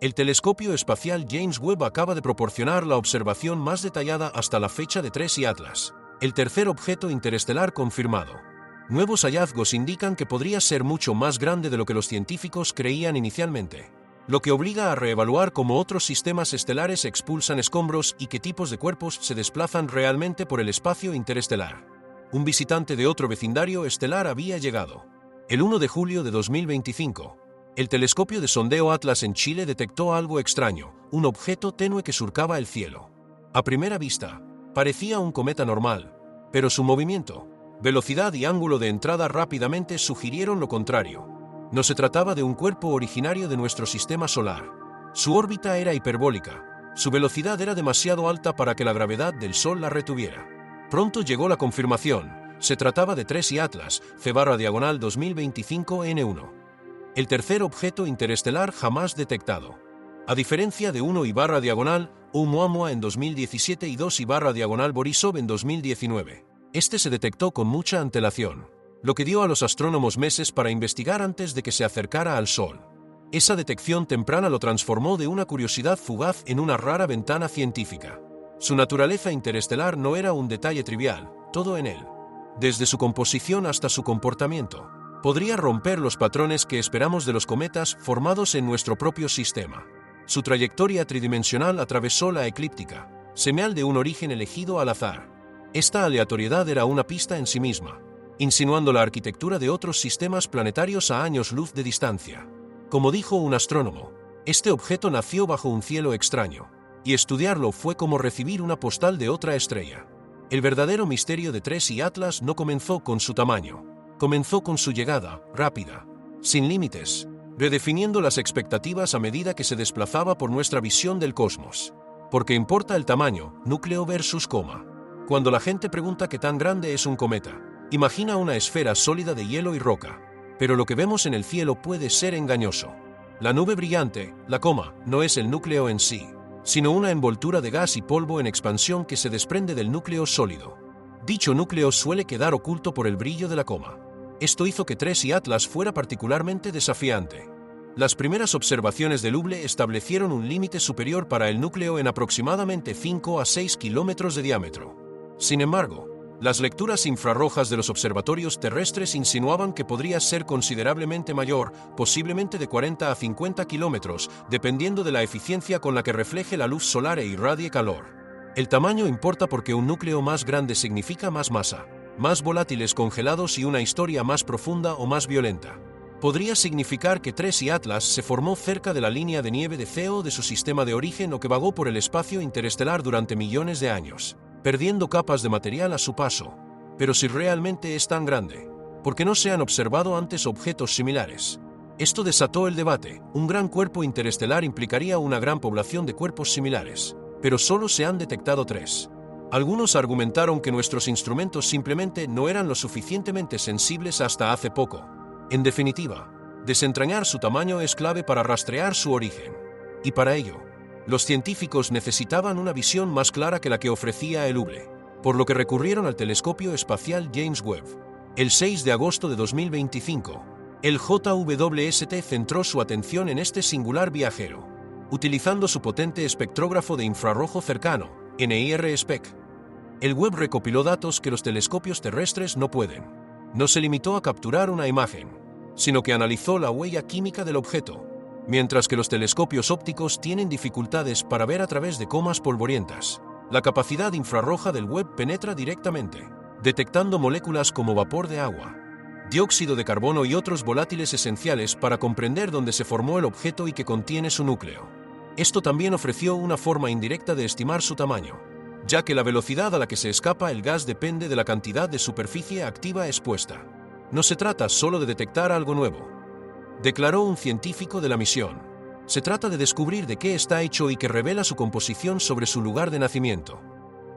El telescopio espacial James Webb acaba de proporcionar la observación más detallada hasta la fecha de TRES y Atlas, el tercer objeto interestelar confirmado. Nuevos hallazgos indican que podría ser mucho más grande de lo que los científicos creían inicialmente, lo que obliga a reevaluar cómo otros sistemas estelares expulsan escombros y qué tipos de cuerpos se desplazan realmente por el espacio interestelar. Un visitante de otro vecindario estelar había llegado. El 1 de julio de 2025, el telescopio de sondeo Atlas en Chile detectó algo extraño, un objeto tenue que surcaba el cielo. A primera vista, parecía un cometa normal, pero su movimiento, velocidad y ángulo de entrada rápidamente sugirieron lo contrario. No se trataba de un cuerpo originario de nuestro sistema solar. Su órbita era hiperbólica, su velocidad era demasiado alta para que la gravedad del Sol la retuviera. Pronto llegó la confirmación, se trataba de TRES y Atlas, C/2025 N1. El tercer objeto interestelar jamás detectado. A diferencia de 1 Oumuamua en 2017 y 2 Borisov en 2019, este se detectó con mucha antelación, lo que dio a los astrónomos meses para investigar antes de que se acercara al Sol. Esa detección temprana lo transformó de una curiosidad fugaz en una rara ventana científica. Su naturaleza interestelar no era un detalle trivial, todo en él, desde su composición hasta su comportamiento, podría romper los patrones que esperamos de los cometas formados en nuestro propio sistema. Su trayectoria tridimensional atravesó la eclíptica, señal de un origen elegido al azar. Esta aleatoriedad era una pista en sí misma, insinuando la arquitectura de otros sistemas planetarios a años luz de distancia. Como dijo un astrónomo, este objeto nació bajo un cielo extraño, y estudiarlo fue como recibir una postal de otra estrella. El verdadero misterio de TRES y Atlas no comenzó con su tamaño, comenzó con su llegada, rápida, sin límites, redefiniendo las expectativas a medida que se desplazaba por nuestra visión del cosmos. Porque importa el tamaño, núcleo versus coma. Cuando la gente pregunta qué tan grande es un cometa, imagina una esfera sólida de hielo y roca. Pero lo que vemos en el cielo puede ser engañoso. La nube brillante, la coma, no es el núcleo en sí, sino una envoltura de gas y polvo en expansión que se desprende del núcleo sólido. Dicho núcleo suele quedar oculto por el brillo de la coma. Esto hizo que TRES y Atlas fuera particularmente desafiante. Las primeras observaciones del Hubble establecieron un límite superior para el núcleo en aproximadamente 5 a 6 kilómetros de diámetro. Sin embargo, las lecturas infrarrojas de los observatorios terrestres insinuaban que podría ser considerablemente mayor, posiblemente de 40 a 50 kilómetros, dependiendo de la eficiencia con la que refleje la luz solar e irradie calor. El tamaño importa porque un núcleo más grande significa más masa, más volátiles congelados y una historia más profunda o más violenta. Podría significar que TRES y Atlas se formó cerca de la línea de nieve de Theo de su sistema de origen o que vagó por el espacio interestelar durante millones de años, perdiendo capas de material a su paso. Pero si realmente es tan grande, ¿por qué no se han observado antes objetos similares? Esto desató el debate. Un gran cuerpo interestelar implicaría una gran población de cuerpos similares, pero solo se han detectado 3. Algunos argumentaron que nuestros instrumentos simplemente no eran lo suficientemente sensibles hasta hace poco. En definitiva, desentrañar su tamaño es clave para rastrear su origen. Y para ello, los científicos necesitaban una visión más clara que la que ofrecía el Hubble, por lo que recurrieron al telescopio espacial James Webb. El 6 de agosto de 2025, el JWST centró su atención en este singular viajero, utilizando su potente espectrógrafo de infrarrojo cercano, NIRSpec. El Webb recopiló datos que los telescopios terrestres no pueden. No se limitó a capturar una imagen, sino que analizó la huella química del objeto, mientras que los telescopios ópticos tienen dificultades para ver a través de comas polvorientas. La capacidad infrarroja del Webb penetra directamente, detectando moléculas como vapor de agua, dióxido de carbono y otros volátiles esenciales para comprender dónde se formó el objeto y que contiene su núcleo. Esto también ofreció una forma indirecta de estimar su tamaño, ya que la velocidad a la que se escapa el gas depende de la cantidad de superficie activa expuesta. No se trata solo de detectar algo nuevo, declaró un científico de la misión. Se trata de descubrir de qué está hecho y que revela su composición sobre su lugar de nacimiento.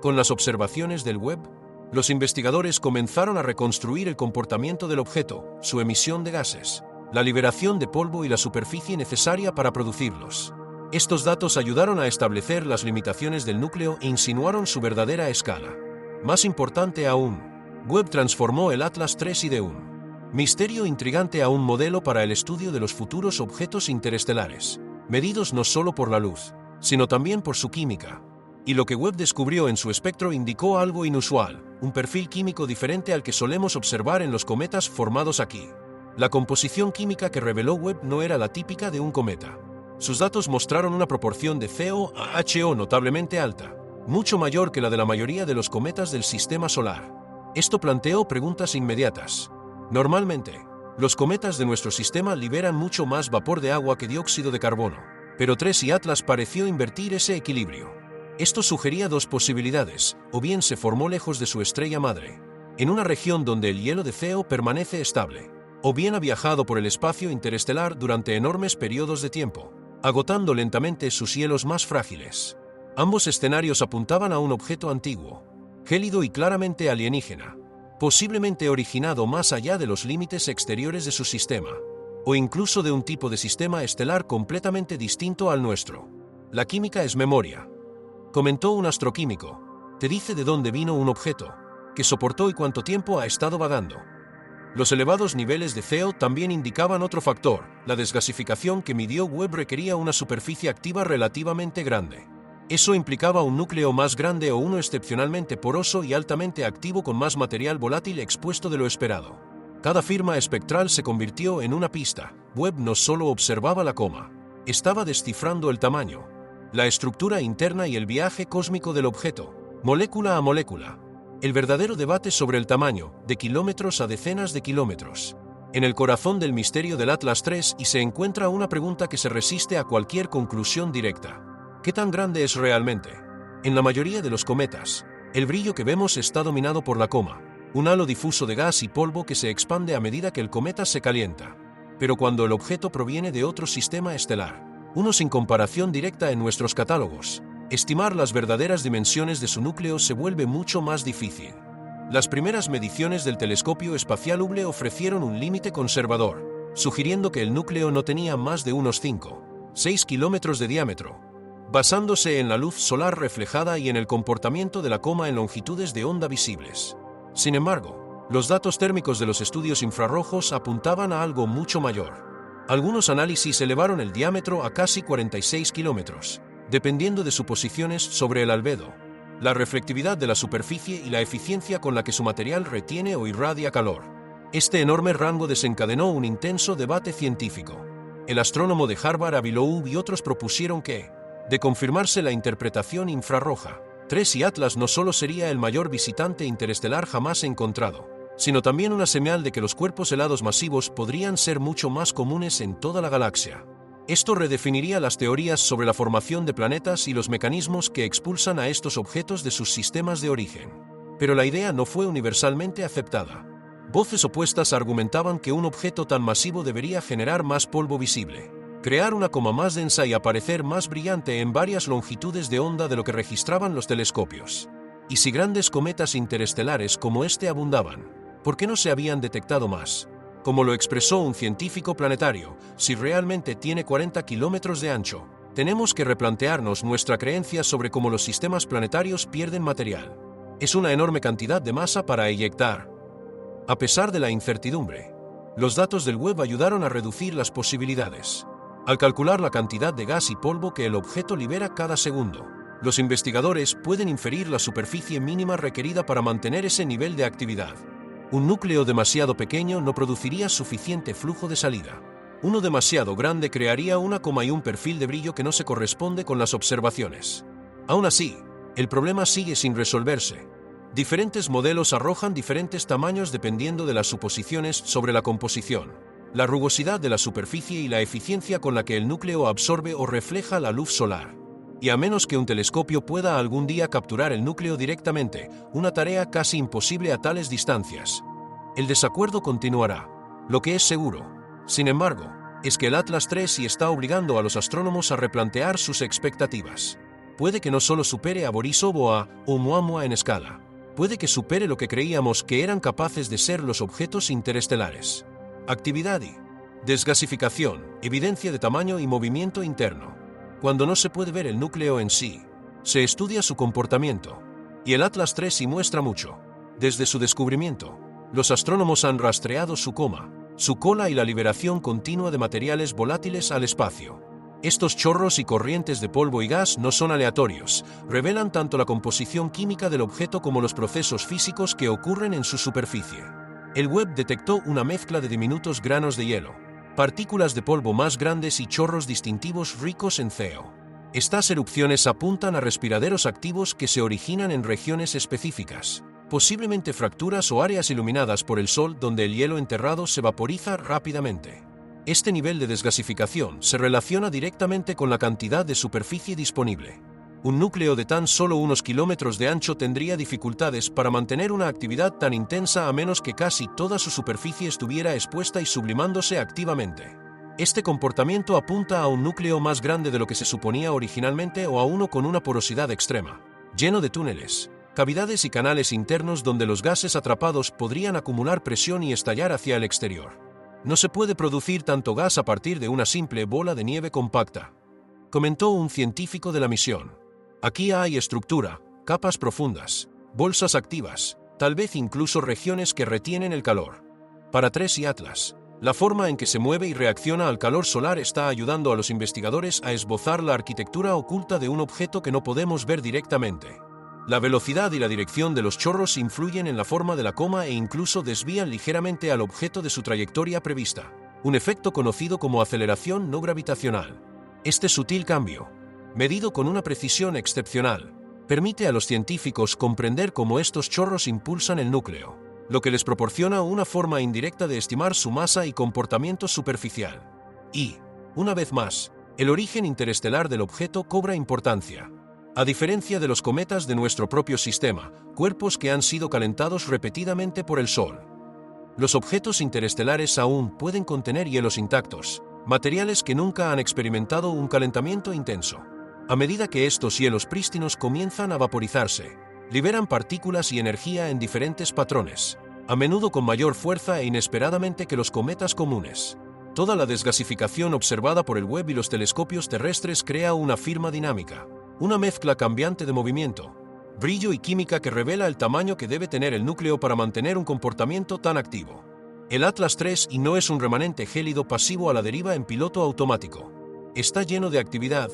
Con las observaciones del Webb, los investigadores comenzaron a reconstruir el comportamiento del objeto, su emisión de gases, la liberación de polvo y la superficie necesaria para producirlos. Estos datos ayudaron a establecer las limitaciones del núcleo e insinuaron su verdadera escala. Más importante aún, Webb transformó el Atlas III de un misterio intrigante a un modelo para el estudio de los futuros objetos interestelares. medidos no solo por la luz, sino también por su química. Y lo que Webb descubrió en su espectro indicó algo inusual, un perfil químico diferente al que solemos observar en los cometas formados aquí. La composición química que reveló Webb no era la típica de un cometa. Sus datos mostraron una proporción de CO a HO notablemente alta, mucho mayor que la de la mayoría de los cometas del sistema solar. Esto planteó preguntas inmediatas. Normalmente, los cometas de nuestro sistema liberan mucho más vapor de agua que dióxido de carbono, pero 3 y Atlas pareció invertir ese equilibrio. Esto sugería dos posibilidades: o bien se formó lejos de su estrella madre, en una región donde el hielo de CO permanece estable, o bien ha viajado por el espacio interestelar durante enormes periodos de tiempo, agotando lentamente sus hielos más frágiles. Ambos escenarios apuntaban a un objeto antiguo, gélido y claramente alienígena, posiblemente originado más allá de los límites exteriores de su sistema, o incluso de un tipo de sistema estelar completamente distinto al nuestro. La química es memoria, comentó un astroquímico. Te dice de dónde vino un objeto, qué soportó y cuánto tiempo ha estado vagando. Los elevados niveles de CO también indicaban otro factor: la desgasificación que midió Webb requería una superficie activa relativamente grande. Eso implicaba un núcleo más grande o uno excepcionalmente poroso y altamente activo con más material volátil expuesto de lo esperado. Cada firma espectral se convirtió en una pista. Webb no solo observaba la coma, estaba descifrando el tamaño, la estructura interna y el viaje cósmico del objeto, molécula a molécula. El verdadero debate sobre el tamaño, de kilómetros a decenas de kilómetros. En el corazón del misterio del Atlas III y se encuentra una pregunta que se resiste a cualquier conclusión directa. ¿Qué tan grande es realmente? En la mayoría de los cometas, el brillo que vemos está dominado por la coma, un halo difuso de gas y polvo que se expande a medida que el cometa se calienta. Pero cuando el objeto proviene de otro sistema estelar, uno sin comparación directa en nuestros catálogos, estimar las verdaderas dimensiones de su núcleo se vuelve mucho más difícil. Las primeras mediciones del telescopio espacial Hubble ofrecieron un límite conservador, sugiriendo que el núcleo no tenía más de unos 5-6 kilómetros de diámetro, basándose en la luz solar reflejada y en el comportamiento de la coma en longitudes de onda visibles. Sin embargo, los datos térmicos de los estudios infrarrojos apuntaban a algo mucho mayor. Algunos análisis elevaron el diámetro a casi 46 kilómetros, dependiendo de suposiciones sobre el albedo, la reflectividad de la superficie y la eficiencia con la que su material retiene o irradia calor. Este enorme rango desencadenó un intenso debate científico. El astrónomo de Harvard Avi Loeb y otros propusieron que, de confirmarse la interpretación infrarroja, 3 y Atlas no solo sería el mayor visitante interestelar jamás encontrado, sino también una señal de que los cuerpos helados masivos podrían ser mucho más comunes en toda la galaxia. Esto redefiniría las teorías sobre la formación de planetas y los mecanismos que expulsan a estos objetos de sus sistemas de origen. Pero la idea no fue universalmente aceptada. Voces opuestas argumentaban que un objeto tan masivo debería generar más polvo visible, crear una coma más densa y aparecer más brillante en varias longitudes de onda de lo que registraban los telescopios. Y si grandes cometas interestelares como este abundaban, ¿por qué no se habían detectado más? Como lo expresó un científico planetario, si realmente tiene 40 kilómetros de ancho, tenemos que replantearnos nuestra creencia sobre cómo los sistemas planetarios pierden material. Es una enorme cantidad de masa para eyectar. A pesar de la incertidumbre, los datos del Webb ayudaron a reducir las posibilidades. Al calcular la cantidad de gas y polvo que el objeto libera cada segundo, los investigadores pueden inferir la superficie mínima requerida para mantener ese nivel de actividad. Un núcleo demasiado pequeño no produciría suficiente flujo de salida. Uno demasiado grande crearía una coma y un perfil de brillo que no se corresponde con las observaciones. Aún así, el problema sigue sin resolverse. Diferentes modelos arrojan diferentes tamaños dependiendo de las suposiciones sobre la composición, la rugosidad de la superficie y la eficiencia con la que el núcleo absorbe o refleja la luz solar. Y a menos que un telescopio pueda algún día capturar el núcleo directamente, una tarea casi imposible a tales distancias, el desacuerdo continuará. Lo que es seguro, sin embargo, es que el Atlas III está obligando a los astrónomos a replantear sus expectativas. Puede que no solo supere a Borisov o a Oumuamua en escala, puede que supere lo que creíamos que eran capaces de ser los objetos interestelares. Actividad y desgasificación, evidencia de tamaño y movimiento interno. Cuando no se puede ver el núcleo en sí, se estudia su comportamiento. Y el Atlas III muestra mucho. Desde su descubrimiento, los astrónomos han rastreado su coma, su cola y la liberación continua de materiales volátiles al espacio. Estos chorros y corrientes de polvo y gas no son aleatorios, revelan tanto la composición química del objeto como los procesos físicos que ocurren en su superficie. El Webb detectó una mezcla de diminutos granos de hielo, partículas de polvo más grandes y chorros distintivos ricos en CO. Estas erupciones apuntan a respiraderos activos que se originan en regiones específicas, posiblemente fracturas o áreas iluminadas por el sol donde el hielo enterrado se vaporiza rápidamente. Este nivel de desgasificación se relaciona directamente con la cantidad de superficie disponible. Un núcleo de tan solo unos kilómetros de ancho tendría dificultades para mantener una actividad tan intensa a menos que casi toda su superficie estuviera expuesta y sublimándose activamente. Este comportamiento apunta a un núcleo más grande de lo que se suponía originalmente o a uno con una porosidad extrema, lleno de túneles, cavidades y canales internos donde los gases atrapados podrían acumular presión y estallar hacia el exterior. No se puede producir tanto gas a partir de una simple bola de nieve compacta, comentó un científico de la misión. Aquí hay estructura, capas profundas, bolsas activas, tal vez incluso regiones que retienen el calor. Para TRES y Atlas, la forma en que se mueve y reacciona al calor solar está ayudando a los investigadores a esbozar la arquitectura oculta de un objeto que no podemos ver directamente. La velocidad y la dirección de los chorros influyen en la forma de la coma e incluso desvían ligeramente al objeto de su trayectoria prevista, un efecto conocido como aceleración no gravitacional. Este sutil cambio, medido con una precisión excepcional, permite a los científicos comprender cómo estos chorros impulsan el núcleo, lo que les proporciona una forma indirecta de estimar su masa y comportamiento superficial. Y, una vez más, el origen interestelar del objeto cobra importancia. A diferencia de los cometas de nuestro propio sistema, cuerpos que han sido calentados repetidamente por el Sol, los objetos interestelares aún pueden contener hielos intactos, materiales que nunca han experimentado un calentamiento intenso. A medida que estos hielos prístinos comienzan a vaporizarse, liberan partículas y energía en diferentes patrones, a menudo con mayor fuerza e inesperadamente que los cometas comunes. Toda la desgasificación observada por el Webb y los telescopios terrestres crea una firma dinámica, una mezcla cambiante de movimiento, brillo y química que revela el tamaño que debe tener el núcleo para mantener un comportamiento tan activo. El Atlas III no es un remanente gélido pasivo a la deriva en piloto automático. Está lleno de actividad,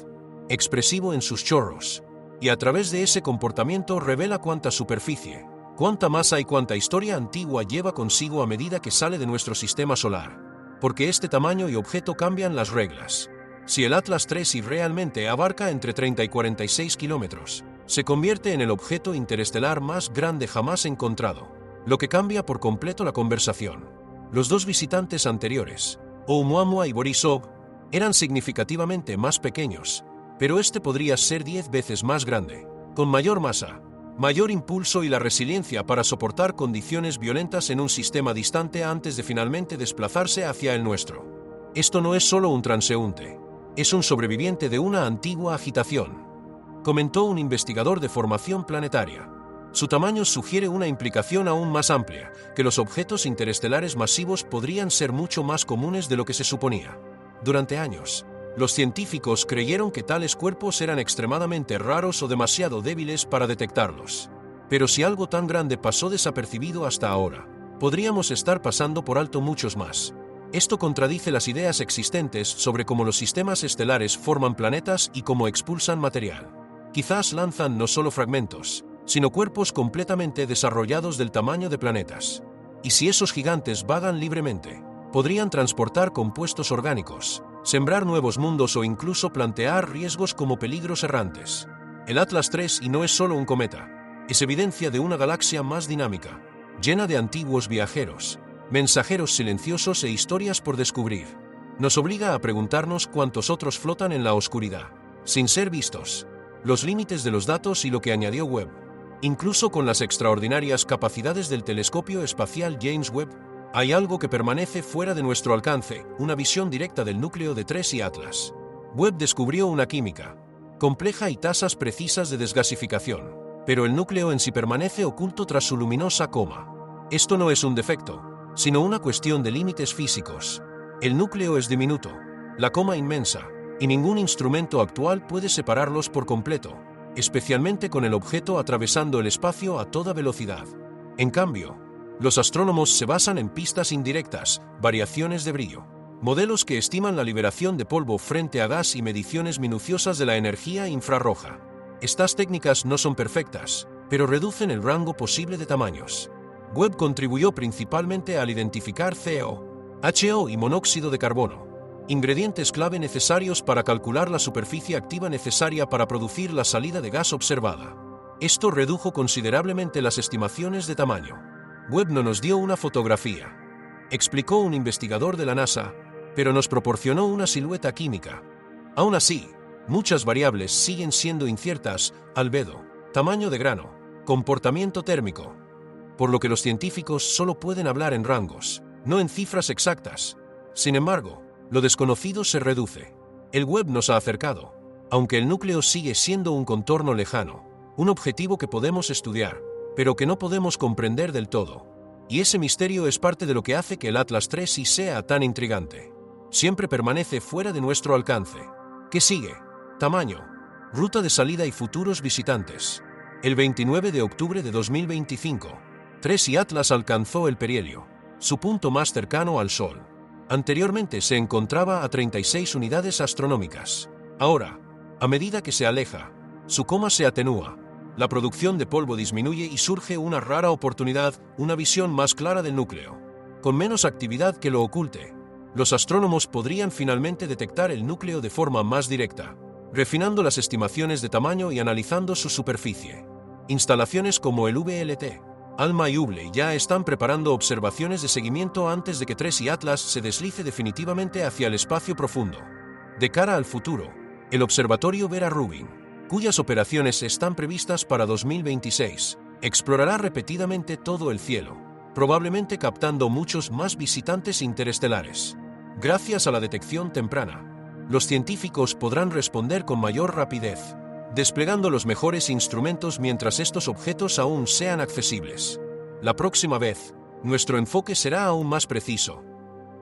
expresivo en sus chorros, y a través de ese comportamiento revela cuánta superficie, cuánta masa y cuánta historia antigua lleva consigo a medida que sale de nuestro sistema solar. Porque este tamaño y objeto cambian las reglas. Si el Atlas III realmente abarca entre 30 y 46 kilómetros, se convierte en el objeto interestelar más grande jamás encontrado, lo que cambia por completo la conversación. Los dos visitantes anteriores, Oumuamua y Borisov, eran significativamente más pequeños, pero este podría ser 10 veces más grande, con mayor masa, mayor impulso y la resiliencia para soportar condiciones violentas en un sistema distante antes de finalmente desplazarse hacia el nuestro. Esto no es solo un transeúnte. Es un sobreviviente de una antigua agitación, comentó un investigador de formación planetaria. Su tamaño sugiere una implicación aún más amplia, que los objetos interestelares masivos podrían ser mucho más comunes de lo que se suponía. Durante años, los científicos creyeron que tales cuerpos eran extremadamente raros o demasiado débiles para detectarlos. Pero si algo tan grande pasó desapercibido hasta ahora, podríamos estar pasando por alto muchos más. Esto contradice las ideas existentes sobre cómo los sistemas estelares forman planetas y cómo expulsan material. Quizás lanzan no solo fragmentos, sino cuerpos completamente desarrollados del tamaño de planetas. Y si esos gigantes vagan libremente, podrían transportar compuestos orgánicos, sembrar nuevos mundos o incluso plantear riesgos como peligros errantes. El Atlas III no es solo un cometa, es evidencia de una galaxia más dinámica, llena de antiguos viajeros, mensajeros silenciosos e historias por descubrir. Nos obliga a preguntarnos cuántos otros flotan en la oscuridad, sin ser vistos. Los límites de los datos y lo que añadió Webb. Incluso con las extraordinarias capacidades del telescopio espacial James Webb, hay algo que permanece fuera de nuestro alcance, una visión directa del núcleo de TRES y Atlas. Webb descubrió una química compleja y tasas precisas de desgasificación, pero el núcleo en sí permanece oculto tras su luminosa coma. Esto no es un defecto, sino una cuestión de límites físicos. El núcleo es diminuto, la coma inmensa, y ningún instrumento actual puede separarlos por completo, especialmente con el objeto atravesando el espacio a toda velocidad. En cambio, los astrónomos se basan en pistas indirectas, variaciones de brillo, modelos que estiman la liberación de polvo frente a gas y mediciones minuciosas de la energía infrarroja. Estas técnicas no son perfectas, pero reducen el rango posible de tamaños. Webb contribuyó principalmente al identificar CO, HO y monóxido de carbono, ingredientes clave necesarios para calcular la superficie activa necesaria para producir la salida de gas observada. Esto redujo considerablemente las estimaciones de tamaño. Webb no nos dio una fotografía, explicó un investigador de la NASA, pero nos proporcionó una silueta química. Aún así, muchas variables siguen siendo inciertas: albedo, tamaño de grano, comportamiento térmico, por lo que los científicos solo pueden hablar en rangos, no en cifras exactas. Sin embargo, lo desconocido se reduce. El Webb nos ha acercado, aunque el núcleo sigue siendo un contorno lejano, un objetivo que podemos estudiar, pero que no podemos comprender del todo. Y ese misterio es parte de lo que hace que el Atlas 3i sea tan intrigante. Siempre permanece fuera de nuestro alcance. ¿Qué sigue? Tamaño, ruta de salida y futuros visitantes. El 29 de octubre de 2025, 3i Atlas alcanzó el perihelio, su punto más cercano al Sol. Anteriormente se encontraba a 36 unidades astronómicas. Ahora, a medida que se aleja, su coma se atenúa, la producción de polvo disminuye y surge una rara oportunidad, una visión más clara del núcleo. Con menos actividad que lo oculte, los astrónomos podrían finalmente detectar el núcleo de forma más directa, refinando las estimaciones de tamaño y analizando su superficie. Instalaciones como el VLT, ALMA y Hubble ya están preparando observaciones de seguimiento antes de que 3i Atlas se deslice definitivamente hacia el espacio profundo. De cara al futuro, el observatorio Vera Rubin, cuyas operaciones están previstas para 2026, explorará repetidamente todo el cielo, probablemente captando muchos más visitantes interestelares. Gracias a la detección temprana, los científicos podrán responder con mayor rapidez, desplegando los mejores instrumentos mientras estos objetos aún sean accesibles. La próxima vez, nuestro enfoque será aún más preciso,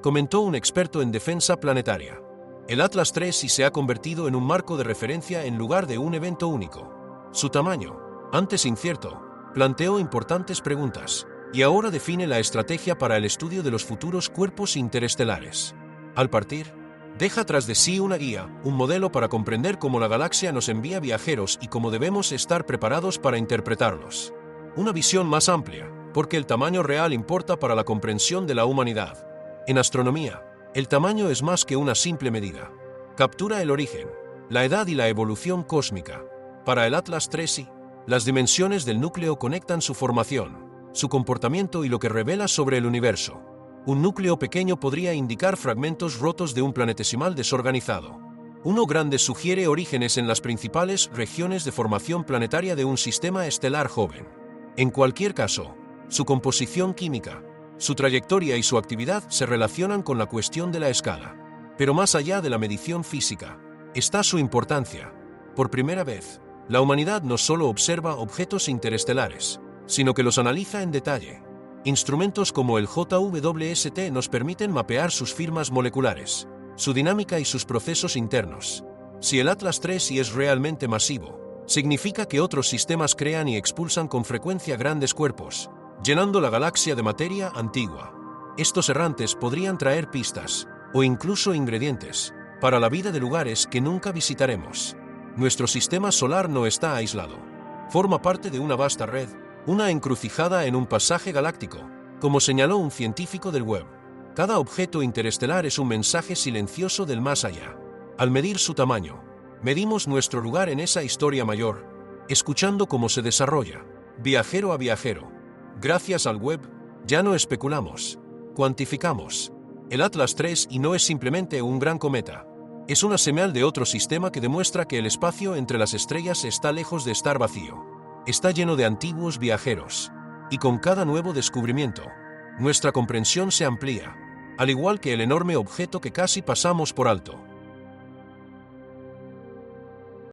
comentó un experto en defensa planetaria. El Atlas 3i se ha convertido en un marco de referencia en lugar de un evento único. Su tamaño, antes incierto, planteó importantes preguntas, y ahora define la estrategia para el estudio de los futuros cuerpos interestelares. Al partir, deja tras de sí una guía, un modelo para comprender cómo la galaxia nos envía viajeros y cómo debemos estar preparados para interpretarlos. Una visión más amplia, porque el tamaño real importa para la comprensión de la humanidad. En astronomía, el tamaño es más que una simple medida. Captura el origen, la edad y la evolución cósmica. Para el Atlas 3i, las dimensiones del núcleo conectan su formación, su comportamiento y lo que revela sobre el universo. Un núcleo pequeño podría indicar fragmentos rotos de un planetesimal desorganizado. Uno grande sugiere orígenes en las principales regiones de formación planetaria de un sistema estelar joven. En cualquier caso, su composición química, su trayectoria y su actividad se relacionan con la cuestión de la escala. Pero más allá de la medición física, está su importancia. Por primera vez, la humanidad no solo observa objetos interestelares, sino que los analiza en detalle. Instrumentos como el JWST nos permiten mapear sus firmas moleculares, su dinámica y sus procesos internos. Si el Atlas 3i es realmente masivo, significa que otros sistemas crean y expulsan con frecuencia grandes cuerpos, llenando la galaxia de materia antigua. Estos errantes podrían traer pistas, o incluso ingredientes, para la vida de lugares que nunca visitaremos. Nuestro sistema solar no está aislado. Forma parte de una vasta red, una encrucijada en un pasaje galáctico, como señaló un científico del Webb. Cada objeto interestelar es un mensaje silencioso del más allá. Al medir su tamaño, medimos nuestro lugar en esa historia mayor, escuchando cómo se desarrolla, viajero a viajero. Gracias al Webb, ya no especulamos, cuantificamos. El Atlas 3i no es simplemente un gran cometa. Es una señal de otro sistema que demuestra que el espacio entre las estrellas está lejos de estar vacío. Está lleno de antiguos viajeros. Y con cada nuevo descubrimiento, nuestra comprensión se amplía, al igual que el enorme objeto que casi pasamos por alto.